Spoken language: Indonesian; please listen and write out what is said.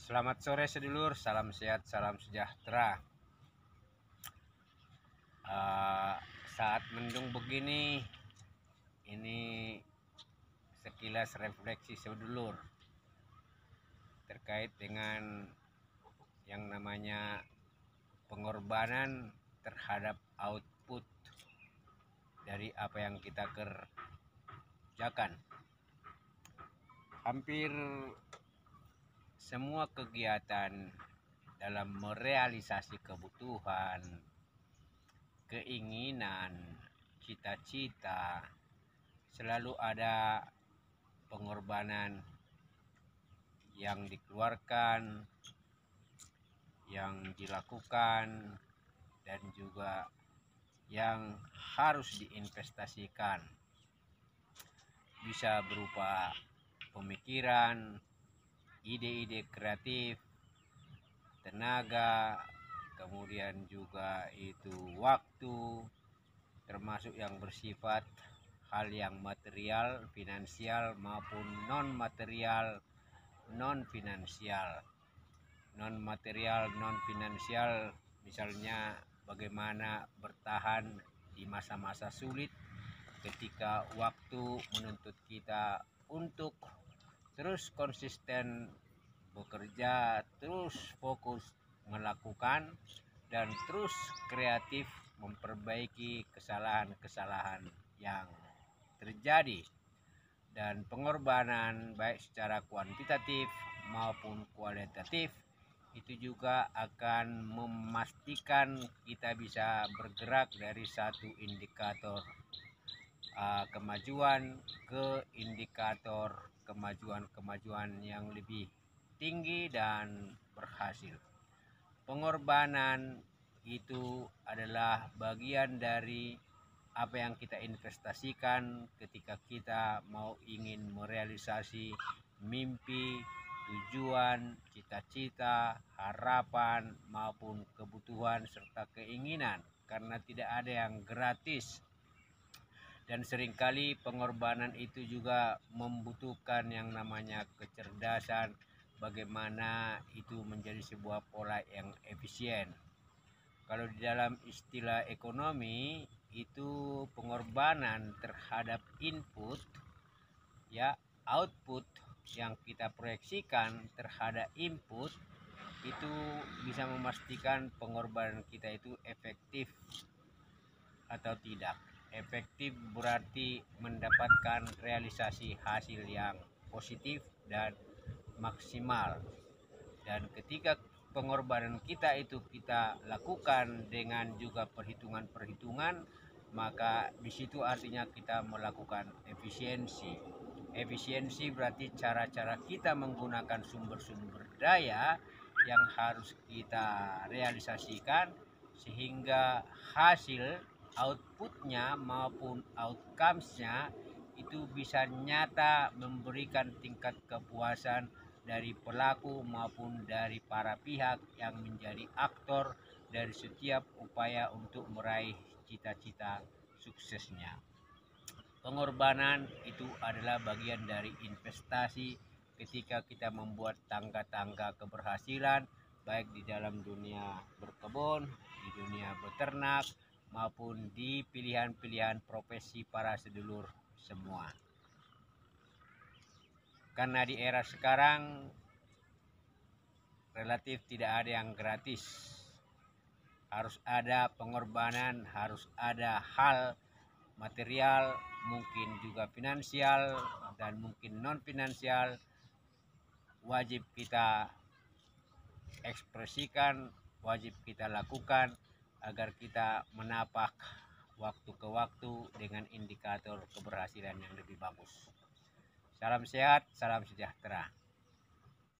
Selamat sore sedulur, salam sehat, salam sejahtera. Saat mendung begini, ini sekilas refleksi sedulur terkait dengan yang namanya pengorbanan terhadap output dari apa yang kita kerjakan. Hampir semua kegiatan dalam merealisasi kebutuhan, keinginan, cita-cita, selalu ada pengorbanan yang dikeluarkan, yang dilakukan, dan juga yang harus diinvestasikan. Bisa berupa pemikiran, ide-ide kreatif, tenaga, kemudian juga itu waktu, termasuk yang bersifat hal yang material, finansial maupun non material, non finansial. Non material, non finansial, misalnya bagaimana bertahan di masa-masa sulit ketika waktu menuntut kita untuk terus konsisten bekerja, terus fokus melakukan, dan terus kreatif memperbaiki kesalahan-kesalahan yang terjadi. Dan pengorbanan baik secara kuantitatif maupun kualitatif itu juga akan memastikan kita bisa bergerak dari satu indikator kemajuan ke indikator kemajuan yang lebih tinggi dan berhasil. Pengorbanan itu adalah bagian dari apa yang kita investasikan ketika kita mau ingin merealisasi mimpi, tujuan, cita-cita, harapan maupun kebutuhan serta keinginan, karena tidak ada yang gratis. Dan seringkali pengorbanan itu juga membutuhkan yang namanya kecerdasan, bagaimana itu menjadi sebuah pola yang efisien. Kalau di dalam istilah ekonomi itu pengorbanan terhadap input, ya, output yang kita proyeksikan terhadap input itu bisa memastikan pengorbanan kita itu efektif atau tidak. Efektif berarti mendapatkan realisasi hasil yang positif dan maksimal. Dan ketika pengorbanan kita itu kita lakukan dengan juga perhitungan-perhitungan, maka di situ artinya kita melakukan efisiensi. Efisiensi berarti cara-cara kita menggunakan sumber-sumber daya yang harus kita realisasikan sehingga hasil outputnya maupun outcomes-nya itu bisa nyata memberikan tingkat kepuasan dari pelaku maupun dari para pihak yang menjadi aktor dari setiap upaya untuk meraih cita-cita suksesnya. Pengorbanan itu adalah bagian dari investasi ketika kita membuat tangga-tangga keberhasilan, baik di dalam dunia berkebun, di dunia beternak, maupun di pilihan-pilihan profesi para sedulur semua. Karena di era sekarang relatif tidak ada yang gratis. Harus ada pengorbanan, harus ada hal material, mungkin juga finansial dan mungkin non finansial, wajib kita ekspresikan, wajib kita lakukan agar kita menapak waktu ke waktu dengan indikator keberhasilan yang lebih bagus. Salam sehat, salam sejahtera.